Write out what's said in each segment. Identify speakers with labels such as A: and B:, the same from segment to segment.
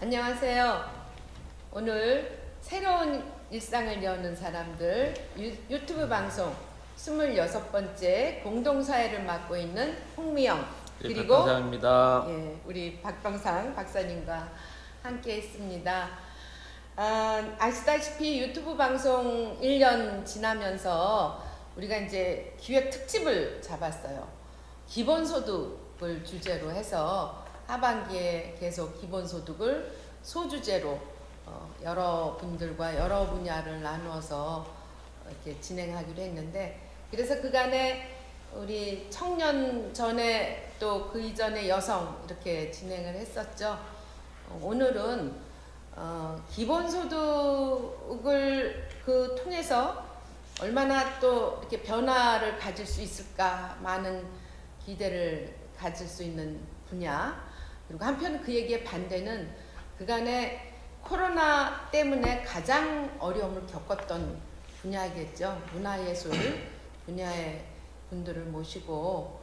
A: 안녕하세요. 오늘 새로운 일상을 여는 사람들 유튜브 방송 26번째 공동사회를 맡고 있는 홍미영 그리고
B: 박병상입니다.
A: 우리 박병상 박사님과 함께 있습니다. 아시다시피 유튜브 방송 1년 지나면서 우리가 이제 기획 특집을 잡았어요. 기본소득을 주제로 해서 하반기에 계속 기본소득을 소주제로 여러분들과 여러 분야를 나누어서 이렇게 진행하기로 했는데, 그래서 그간에 우리 청년 전에 또 그 이전에 여성 이렇게 진행을 했었죠. 오늘은 기본소득을 통해서 얼마나 또 이렇게 변화를 가질 수 있을까, 많은 기대를 가질 수 있는 분야, 그리고 한편 그 얘기의 반대는 그간에 코로나 때문에 가장 어려움을 겪었던 분야이겠죠. 문화예술 분야의 분들을 모시고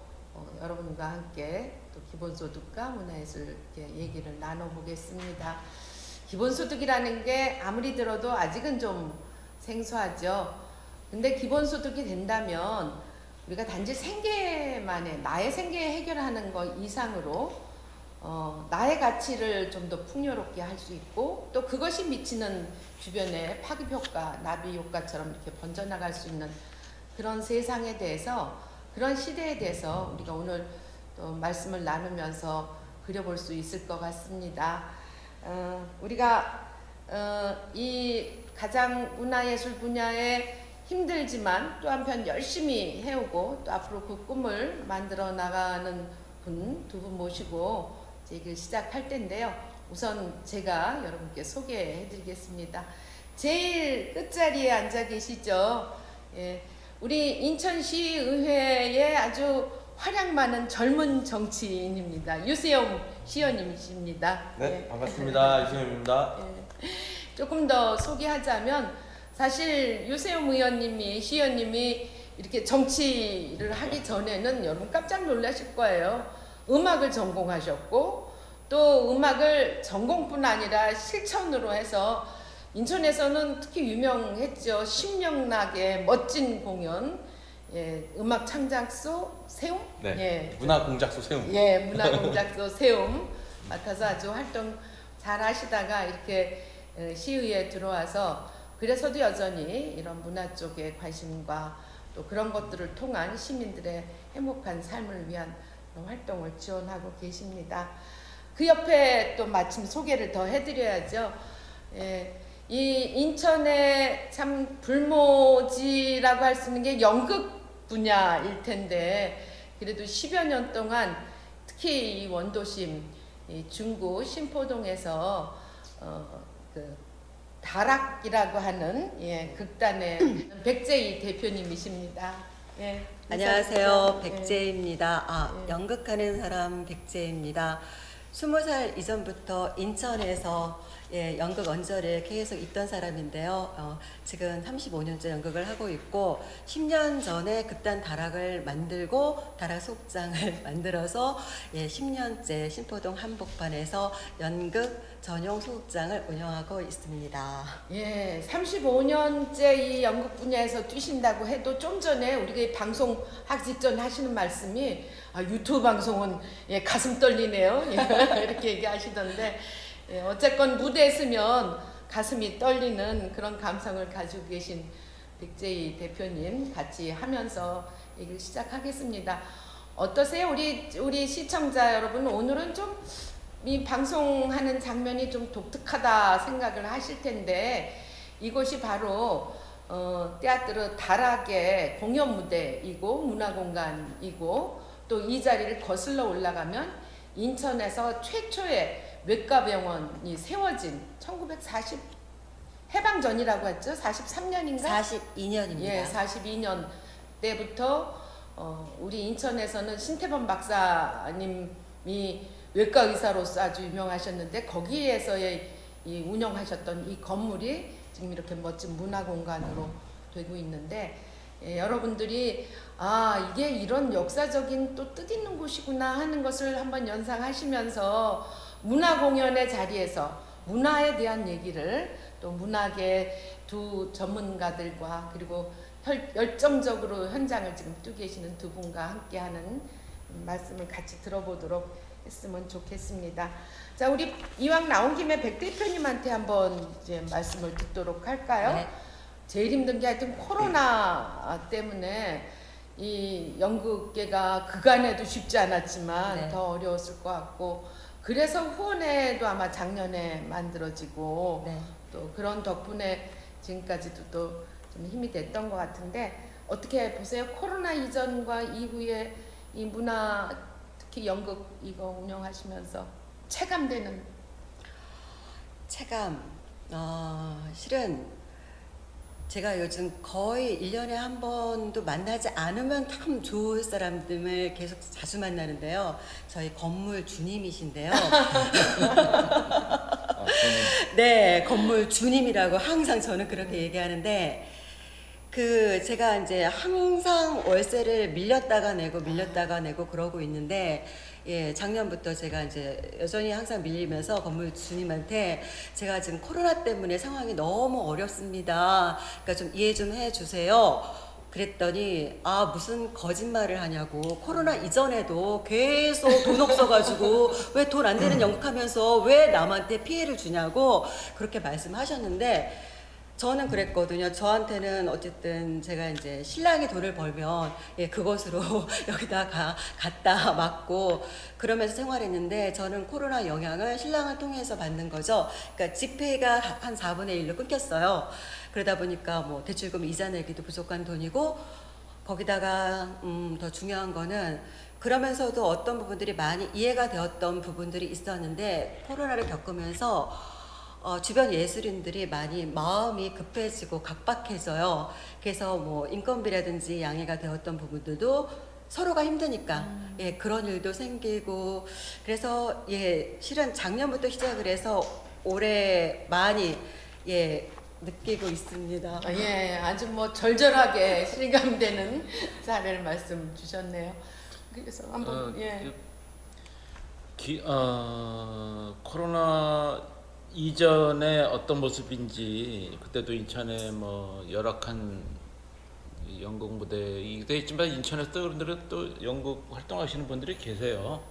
A: 여러분과 함께 또 기본소득과 문화예술 얘기를 나눠보겠습니다. 기본소득이라는 게 아무리 들어도 아직은 좀 생소하죠. 근데 기본소득이 된다면 우리가 단지 생계만의 나의 생계 해결하는 것 이상으로 나의 가치를 좀 더 풍요롭게 할 수 있고, 또 그것이 미치는 주변의 파급효과, 나비효과처럼 이렇게 번져나갈 수 있는 그런 세상에 대해서, 그런 시대에 대해서 우리가 오늘 또 말씀을 나누면서 그려볼 수 있을 것 같습니다. 우리가 이 가장 문화예술 분야에 힘들지만 또 한편 열심히 해오고 또 앞으로 그 꿈을 만들어 나가는 두 분 모시고 얘기를 시작할 텐데요. 우선 제가 여러분께 소개해 드리겠습니다. 제일 끝자리에 앉아 계시죠. 우리 인천시의회의 아주 활약 많은 젊은 정치인입니다. 유세영 시의원님이십니다.
B: 네, 반갑습니다. 유세영입니다.
A: 조금 더 소개하자면, 사실 유세영 의원님이, 시의원님이 이렇게 정치를 하기 전에는 여러분 깜짝 놀라실 거예요. 음악을 전공하셨고, 또 음악을 전공뿐 아니라 실천으로 해서 인천에서는 특히 유명했죠. 심령나게 멋진 공연, 음악 창작소 세움?
B: 네, 문화공작소 세움.
A: 문화공작소 세움 맡아서 아주 활동 잘 하시다가 이렇게 시의회에 들어와서, 그래서도 여전히 이런 문화 쪽에 관심과 또 그런 것들을 통한 시민들의 행복한 삶을 위한 활동을 지원하고 계십니다. 그 옆에 또 마침 소개를 더 해드려야죠. 이 인천의 참 불모지라고 할 수 있는 게 연극 분야일 텐데, 그래도 10여 년 동안 특히 이 원도심, 이 중구 신포동에서 그 다락이라고 하는 극단의 백제희 대표님이십니다.
C: 안녕하세요. 백제입니다. 연극하는 사람 백제입니다. 20살 이전부터 인천에서 연극 언저리에 계속 있던 사람인데요. 지금 35년째 연극을 하고 있고, 10년 전에 극단 다락을 만들고 다락 소극장을 만들어서 10년째 신포동 한복판에서 연극 전용 소극장을 운영하고 있습니다.
A: 35년째 이 연극 분야에서 뛰신다고 해도 좀 전에 우리가 방송하기 직전 하시는 말씀이 유튜브 방송은 가슴 떨리네요. 이렇게 얘기하시던데, 어쨌건 무대에 서면 가슴이 떨리는 그런 감성을 가지고 계신 백제희 대표님 같이 하면서 얘기를 시작하겠습니다. 어떠세요? 우리 시청자 여러분, 오늘은 좀 이 방송하는 장면이 좀 독특하다 생각을 하실 텐데, 이곳이 바로 테아트르 다락의 공연 무대이고 문화공간이고, 또 이 자리를 거슬러 올라가면 인천에서 최초의 외과병원이 세워진 1940 해방 전이라고 했죠. 43년인가?
C: 42년입니다.
A: 42년 때부터 우리 인천에서는 신태범 박사님이 외과 의사로서 아주 유명하셨는데, 거기에서의 이 운영하셨던 이 건물이 지금 이렇게 멋진 문화공간으로 되고 있는데, 여러분들이 이게 이런 역사적인 또 뜻있는 곳이구나 하는 것을 한번 연상하시면서 문화공연의 자리에서 문화에 대한 얘기를 또 문학의 두 전문가들과 그리고 열정적으로 현장을 지금 뛰고 계시는 두 분과 함께하는 말씀을 같이 들어보도록 했으면 좋겠습니다. 자, 우리 이왕 나온 김에 백 대표님한테 한번 이제 말씀을 듣도록 할까요?
C: 네.
A: 제일 힘든 게 하여튼 코로나 때문에 이 연극계가 그간에도 쉽지 않았지만
C: 네.
A: 더 어려웠을 것 같고, 그래서 후원회도 아마 작년에 만들어지고
C: 네.
A: 또 그런 덕분에 지금까지도 또 좀 힘이 됐던 것 같은데, 어떻게 보세요? 코로나 이전과 이후에 이 문화, 특히 연극 이거 운영하시면서 체감되는.
C: 체감, 실은 제가 요즘 거의 1년에 한 번도 만나지 않으면 참 좋을 사람들을 계속 자주 만나는데요. 저희 건물 주님이신데요. 네, 건물 주님이라고 항상 저는 그렇게 얘기하는데, 제가 이제 항상 월세를 밀렸다가 내고 그러고 있는데, 예, 작년부터 제가 이제 여전히 항상 밀리면서 건물 주님한테 제가 지금 코로나 때문에 상황이 너무 어렵습니다. 그러니까 좀 이해 좀 해주세요. 그랬더니 무슨 거짓말을 하냐고, 코로나 이전에도 계속 돈 없어가지고 왜 돈 안 되는 연극하면서 왜 남한테 피해를 주냐고 그렇게 말씀하셨는데, 저는 그랬거든요. 저한테는 어쨌든 제가 이제 신랑이 돈을 벌면 그것으로 여기다 갖다 맞고 그러면서 생활했는데, 저는 코로나 영향을 신랑을 통해서 받는 거죠. 그러니까 집회가 한 4분의 1로 끊겼어요. 그러다 보니까 뭐 대출금 이자 내기도 부족한 돈이고, 거기다가 더 중요한 거는, 그러면서도 어떤 부분들이 많이 이해가 되었던 부분들이 있었는데, 코로나를 겪으면서 주변 예술인들이 많이 마음이 급해지고 각박해져요. 그래서 뭐 인건비라든지 양해가 되었던 부분들도 서로가 힘드니까 그런 일도 생기고, 그래서 실은 작년부터 시작을 해서 올해 많이 느끼고 있습니다.
A: 아주 뭐 절절하게 실감되는 사례를 말씀 주셨네요. 그래서 한번
D: 코로나 이전에 어떤 모습인지, 그때도 인천에 뭐 열악한 연극 무대이기도 했지만, 인천에서 또 연극 활동하시는 분들이 계세요.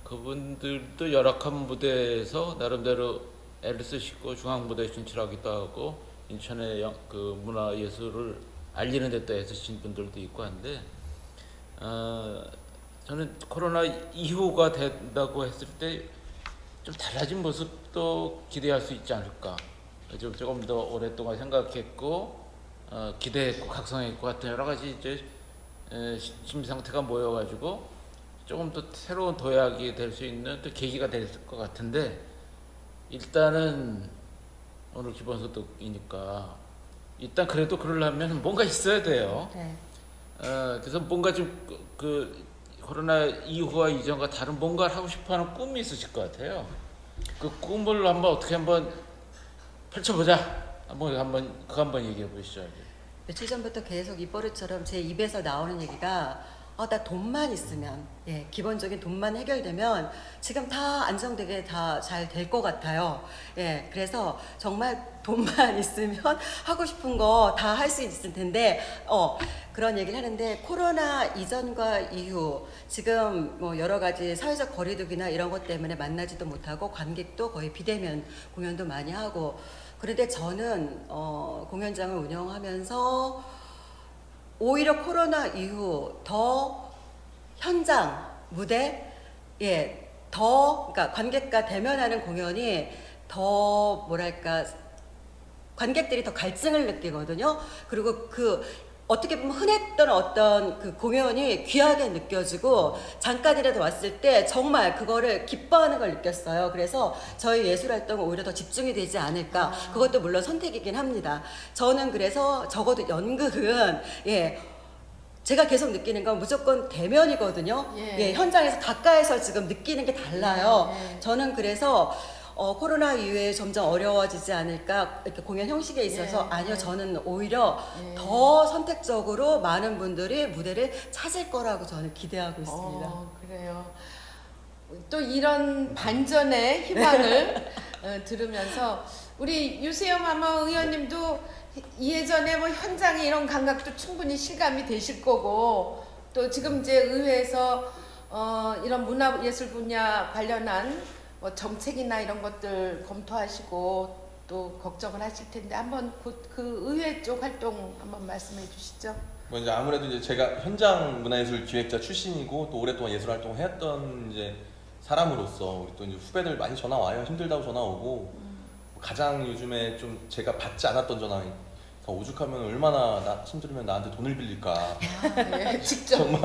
D: 그분들도 열악한 무대에서 나름대로 애를 쓰시고 중앙 무대에 진출하기도 하고, 인천의 그 문화 예술을 알리는 데 또 애쓰신 분들도 있고 한데, 저는 코로나 이후가 된다고 했을 때 좀 달라진 모습도 기대할 수 있지 않을까. 조금 더 오랫동안 생각했고 기대했고 각성했고 같은 여러 가지 이제 심리 상태가 모여가지고 조금 더 새로운 도약이 될 수 있는 또 계기가 될 것 같은데, 일단은 오늘 기본소득이니까 일단 그래도 그러려면 뭔가 있어야 돼요.
C: 네.
D: 그래서 뭔가 좀 코로나 이후와 이전과 다른 뭔가를 하고 싶어하는 꿈이 있으실 것 같아요. 그 꿈을 어떻게 한번 펼쳐보자. 한번 얘기해 보시죠.
C: 며칠 전부터 계속 입버릇처럼 제 입에서 나오는 얘기가, 나 돈만 있으면, 기본적인 돈만 해결되면 지금 다 안정되게 다 잘 될 것 같아요. 그래서 정말 돈만 있으면 하고 싶은 거 다 할 수 있을 텐데, 그런 얘기를 하는데, 코로나 이전과 이후 지금 뭐 여러 가지 사회적 거리두기나 이런 것 때문에 만나지도 못하고, 관객도 거의 비대면 공연도 많이 하고, 그런데 저는 공연장을 운영하면서 오히려 코로나 이후 더 현장 무대, 그러니까 관객과 대면하는 공연이 더 뭐랄까, 관객들이 더 갈증을 느끼거든요. 그리고 어떻게 보면 흔했던 어떤 그 공연이 귀하게 느껴지고, 잠깐이라도 왔을 때 정말 그거를 기뻐하는 걸 느꼈어요. 그래서 저희 예술 활동은 오히려 더 집중이 되지 않을까. 그것도 물론 선택이긴 합니다. 저는 그래서 적어도 연극은 제가 계속 느끼는 건 무조건 대면이거든요. 현장에서 가까이서 지금 느끼는 게 달라요. 저는 그래서 코로나 이후에 점점 어려워지지 않을까, 이렇게 공연 형식에 있어서. 아니요, 저는 오히려 더 선택적으로 많은 분들이 무대를 찾을 거라고 저는 기대하고 있습니다.
A: 그래요. 또 이런 반전의 희망을 들으면서 우리 유세영 아마 의원님도 예전에 뭐 현장에 이런 감각도 충분히 실감이 되실 거고 또 지금 이제 의회에서 이런 문화예술 분야 관련한 뭐 정책이나 이런 것들 검토하시고 또 걱정을 하실 텐데 한번 그 의회 쪽 활동 한번 말씀해 주시죠.
B: 뭐 이제 아무래도 이제 제가 현장 문화예술 기획자 출신이고 또 오랫동안 예술 활동을 해왔던 이제 사람으로서 우리 또 이제 후배들 많이 전화 와요. 힘들다고 전화 오고 가장 요즘에 좀 제가 받지 않았던 전화 더 오죽하면 얼마나 나 힘들면 나한테 돈을 빌릴까.
A: 네, 직접
B: 정말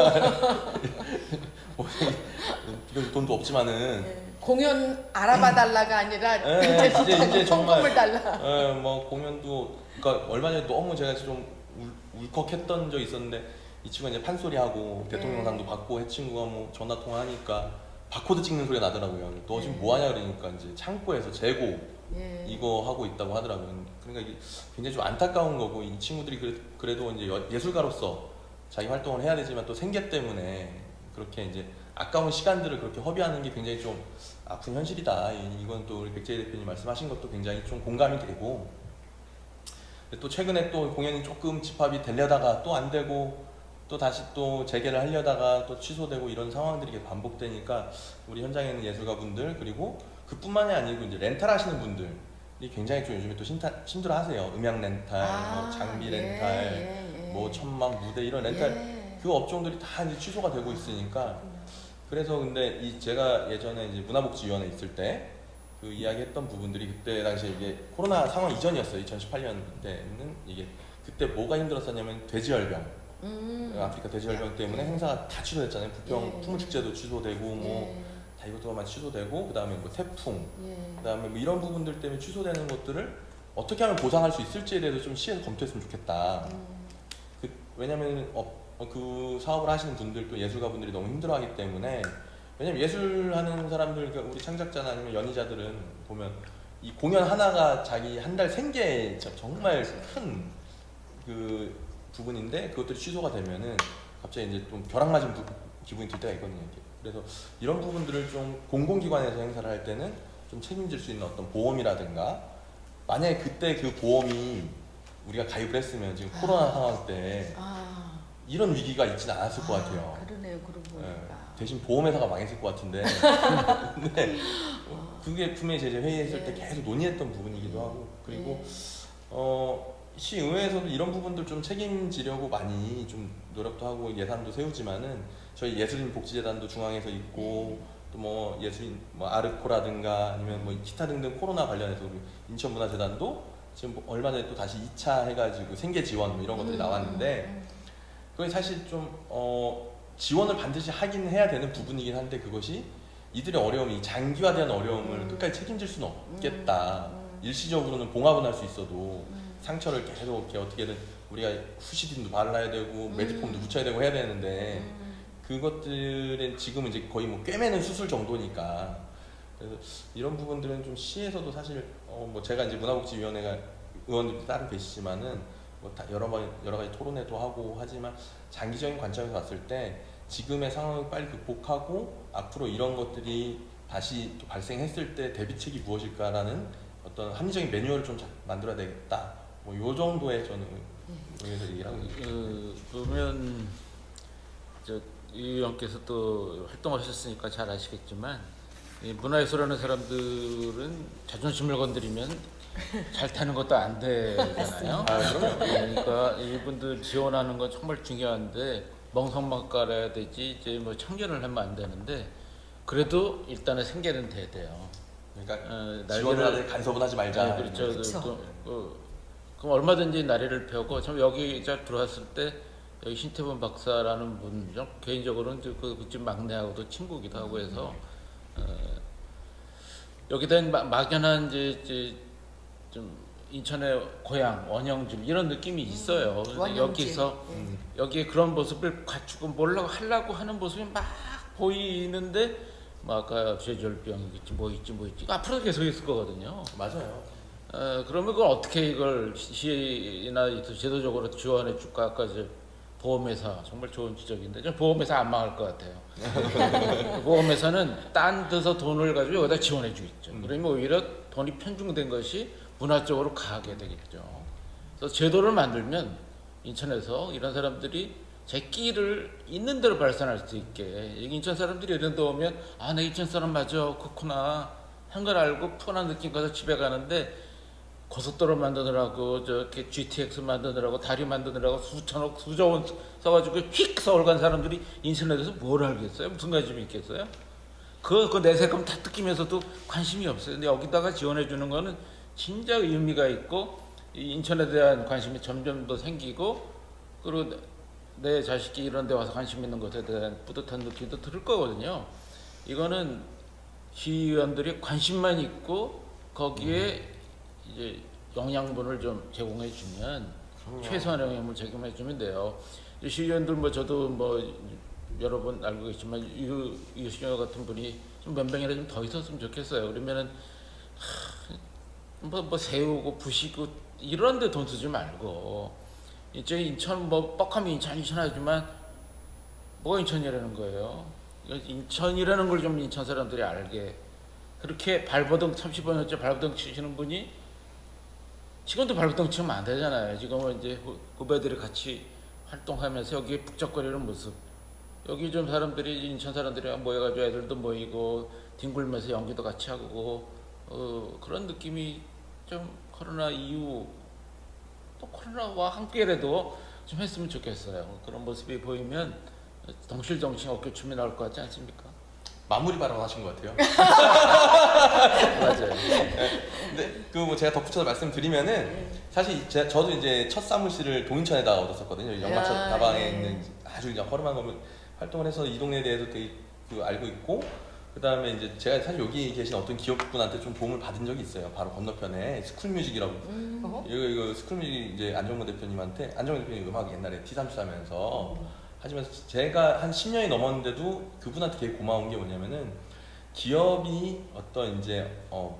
B: 이건 돈도 없지만은
A: 네, 공연 알아봐 달라가 아니라
B: 네, 이제 정말
A: 헌금을 달라.
B: 뭐 공연도 그러니까 얼마 전에 너무 제가 좀 울컥했던 적이 있었는데 이 친구가 이제 판소리 하고 대통령상도 받고 해 친구가 뭐 전화 통화하니까 바코드 찍는 소리가 나더라고요. 너 지금 뭐 하냐 그러니까 이제 창고에서 재고 이거 하고 있다고 하더라고요. 그러니까 이게 굉장히 좀 안타까운 거고 이 친구들이 그래도 이제 예술가로서 자기 활동을 해야 되지만 또 생계 때문에 그렇게 이제 아까운 시간들을 그렇게 허비하는 게 굉장히 좀 아픈 현실이다. 이건 또 우리 백재희 대표님 말씀하신 것도 굉장히 좀 공감이 되고 또 최근에 또 공연이 조금 집합이 되려다가 또 안 되고 또 다시 또 재개를 하려다가 또 취소되고 이런 상황들이 계속 반복되니까 우리 현장에 있는 예술가분들 그리고 그뿐만이 아니고 이제 렌탈 하시는 분들이 굉장히 좀 요즘에 또 힘들어 하세요. 음향 렌탈, 뭐 장비 렌탈, 뭐 천막 무대 이런 렌탈 그 업종들이 다 이제 취소가 되고 있으니까 그래서 근데 제가 예전에 이제 문화복지위원회 있을 때 그 이야기했던 부분들이 그때 당시에 이게 코로나 상황 이전이었어요. 2018년 때는 이게 그때 뭐가 힘들었었냐면 돼지열병, 아프리카 돼지열병 때문에 행사가 다 취소됐잖아요. 부평 풍물축제도 취소되고 뭐 다 이것저것 취소되고 그다음에 뭐 태풍, 그다음에 뭐 이런 부분들 때문에 취소되는 것들을 어떻게 하면 보상할 수 있을지에 대해서 좀 시에서 검토했으면 좋겠다. 왜냐면 그 사업을 하시는 분들도 예술가 분들이 너무 힘들어하기 때문에 왜냐면 예술하는 사람들 그러니까 우리 창작자나 아니면 연희자들은 보면 이 공연 하나가 자기 한 달 생계에 정말 큰 그 부분인데 그것들이 취소가 되면은 갑자기 이제 좀 벼락 맞은 기분이 들 때가 있거든요. 그래서 이런 부분들을 좀 공공기관에서 행사를 할 때는 좀 책임질 수 있는 어떤 보험이라든가 만약에 그때 그 보험이 우리가 가입을 했으면 지금 코로나 상황 때 이런 위기가 있지는 않았을 것 같아요.
A: 그러네요, 그러고 보니까.
B: 대신 보험회사가 망했을 것 같은데. 근데 그게 분명히 제가 회의했을 때 계속 논의했던 부분이기도 하고 그리고 시의회에서도 이런 부분들 좀 책임지려고 많이 좀 노력도 하고 예산도 세우지만은 저희 예술인 복지재단도 중앙에서 있고 또 뭐 예술인 뭐 아르코라든가 아니면 뭐 기타 등등 코로나 관련해서 우리 인천문화재단도 지금 얼마 전에 또 다시 2차 해가지고 생계 지원 뭐 이런 것들이 나왔는데 그게 사실 좀 지원을 반드시 하긴 해야 되는 부분이긴 한데 그것이 이들의 어려움이 장기화된 어려움을 끝까지 책임질 수는 없겠다. 일시적으로는 봉합은 할 수 있어도 상처를 계속 이렇게 어떻게든 우리가 후시딘도 발라야 되고 매직폼도 붙여야 되고 해야 되는데 그것들은 지금 이제 거의 뭐 꿰매는 수술 정도니까 그래서 이런 부분들은 좀 시에서도 사실 뭐 제가 이제 문화복지위원회가 의원들도 따로 계시지만은 뭐 다 여러 가지 토론회도 하고 하지만 장기적인 관점에서 봤을 때 지금의 상황을 빨리 극복하고 앞으로 이런 것들이 다시 또 발생했을 때 대비책이 무엇일까라는 어떤 합리적인 매뉴얼을 좀 만들어야 되겠다. 뭐 요 정도의 저는 의회에서 얘기를 하고 있습니다.
D: 보면 이 의원께서 또 활동하셨으니까 잘 아시겠지만 이 문화예술하는 사람들은 자존심을 건드리면 잘 타는 것도 안 되잖아요. 그러니까 이분들 지원하는 건 정말 중요한데 멍석만 깔아야 되지 이제 뭐 참견을 하면 안 되는데 그래도 일단은 생계는 돼야 돼요.
B: 그러니까 지원을 하되 간섭은 하지 말자.
D: 네, 그렇죠. 그럼 얼마든지 나래를 펴고 참 여기 들어왔을 때 여기 신태범 박사라는 분 개인적으로는 그 집 막내하고도 친구기도 하고 해서 여기다 막연한 이제 좀 인천의 고향 원형집 이런 느낌이 있어요. 여기서 여기에 그런 모습을 갖추고 하려고 하는 모습이 막 보이는데 뭐 아까 쇠절병이겠지 뭐 있지 앞으로 계속 있을 거거든요.
B: 맞아요.
D: 그러면 그걸 어떻게 이걸 시나 제도적으로 지원해 줄까? 아까 이제 보험회사 정말 좋은 지적인데 저 보험회사 안 망할 것 같아요. 보험회사는 딴 데서 돈을 가지고 여기다 지원해 주겠죠. 그러면 오히려 돈이 편중된 것이 문화 쪽으로 가게 되겠죠. 그래서 제도를 만들면 인천에서 이런 사람들이 제 끼를 있는 대로 발산할 수 있게, 인천 사람들이 이런 데 오면 아, 내 인천 사람 맞아, 그렇구나 한 걸 알고 편한 느낌 가서 집에 가는데, 고속도로 만드느라고 저렇게 GTX 만드느라고 다리 만드느라고 수천억 수조 원 써가지고 휙 서울 간 사람들이 인천에 대해서 뭘 알겠어요? 무슨 관심이 있겠어요? 그 내세금 다 뜯기면서도 관심이 없어요. 근데 여기다가 지원해 주는 거는 진짜 의미가 있고, 이 인천에 대한 관심이 점점 더 생기고, 그리고 내 자식이 이런 데 와서 관심 있는 것에 대한 뿌듯한 느낌도 들을 거거든요. 이거는 시의원들이 관심만 있고 거기에 이제 영양분을 좀 제공해 주면, 최소한의 영양분을 제공해 주면 돼요. 시의원들 뭐 저도 뭐 여러 번 알고 계시지만 유시영 같은 분이 좀 몇 명이나 좀 더 있었으면 좋겠어요. 그러면은 뭐 세우고 부시고 이런 데 돈 쓰지 말고, 이제 인천 뭐 뻑하면 인천 하지만 뭐가 인천이라는 거예요. 인천이라는 걸 좀 인천 사람들이 알게, 그렇게 발버둥 30번째 발버둥 치시는 분이 지금도 발버둥 치면 안 되잖아요. 지금은 이제 후배들이 같이 활동하면서 여기 북적거리는 모습, 여기 좀 사람들이 인천 사람들이 모여가지고 애들도 모이고 뒹굴면서 연기도 같이 하고 그런 느낌이 좀 코로나 이후 또 코로나와 함께라도 좀 했으면 좋겠어요. 그런 모습이 보이면 덩실덩실 어깨춤이 나올 것 같지 않습니까?
B: 마무리 발언하신 것 같아요.
D: 맞아요.
B: 근데 그 뭐 제가 덧붙여서 말씀드리면은 사실 저도 이제 첫 사무실을 동인천에다 얻었었거든요. 영마천 다방에 있는 아주 그냥 허름한 건물 활동을 해서 이 동네에 대해서 되게 알고 있고, 그 다음에 이제 제가 사실 여기 계신 어떤 기업분한테 좀 도움을 받은 적이 있어요. 바로 건너편에 스쿨뮤직이라고. 이거 스쿨뮤직 이제 안정근 대표님한테, 안정근 대표님 음악 옛날에 T34 하면서 하지만 제가 한 10년이 넘었는데도 그분한테 되게 고마운 게 뭐냐면은, 기업이 어떤 이제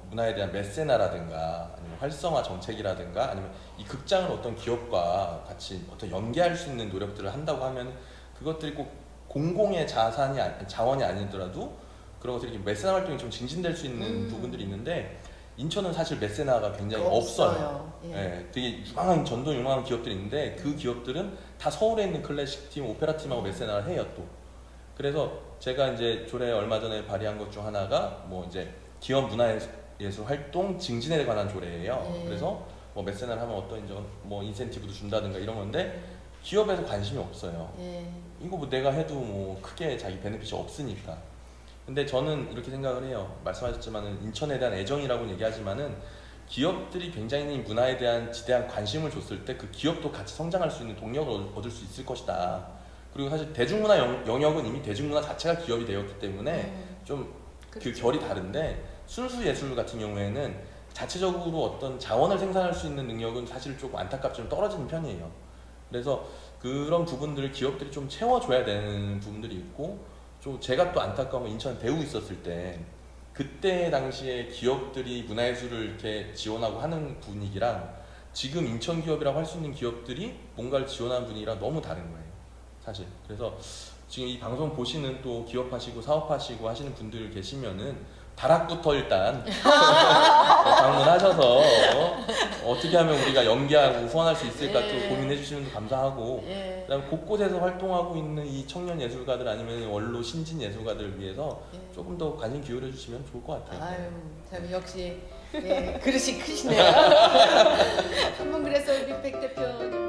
B: 문화에 대한 메세나라든가 아니면 활성화 정책이라든가 아니면 이 극장을 어떤 기업과 같이 어떤 연계할 수 있는 노력들을 한다고 하면 그것들이 꼭 공공의 자원이 아니더라도 그런 것들이 메세나 활동이 좀 증진될 수 있는 부분들이 있는데, 인천은 사실 메세나가 굉장히 없어요. 예, 되게 전도 유망한 기업들이 있는데 그 기업들은 다 서울에 있는 클래식 팀, 오페라 팀하고 메세나를 해요 또. 그래서 제가 이제 조례 얼마 전에 발의한 것 중 하나가 뭐 이제 기업 문화예술 활동 증진에 관한 조례예요. 그래서 뭐 메세나를 하면 어떤 이제 뭐 인센티브도 준다든가 이런 건데 기업에서 관심이 없어요. 이거 뭐 내가 해도 뭐 크게 자기 베네핏이 없으니까. 근데 저는 이렇게 생각을 해요. 말씀하셨지만은 인천에 대한 애정이라고 얘기하지만은 기업들이 굉장히 문화에 대한 지대한 관심을 줬을 때 그 기업도 같이 성장할 수 있는 동력을 얻을 수 있을 것이다. 그리고 사실 대중문화 영역은 이미 대중문화 자체가 기업이 되었기 때문에 좀 그 결이 다른데, 순수 예술 같은 경우에는 자체적으로 어떤 자원을 생산할 수 있는 능력은 사실 조금 안타깝지만 떨어지는 편이에요. 그래서 그런 부분들을 기업들이 좀 채워줘야 되는 부분들이 있고, 좀 제가 또 안타까운 건 인천 대우 있었을 때 그때 당시에 기업들이 문화예술을 이렇게 지원하고 하는 분위기랑 지금 인천 기업이라고 할 수 있는 기업들이 뭔가를 지원하는 분위기랑 너무 다른 거예요, 사실. 그래서 지금 이 방송 보시는 또 기업하시고 사업하시고 하시는 분들 계시면은 다락부터 일단 방문하셔서 어떻게 하면 우리가 연계하고 후원할 수 있을까 또 고민해 주시면 감사하고, 그다음에 곳곳에서 활동하고 있는 이 청년 예술가들 아니면 원로 신진 예술가들을 위해서 조금 더 관심 기울여 주시면 좋을 것 같아요.
A: 아유, 참 역시 그릇이 크시네요. 한번 그래서 우리 백 대표님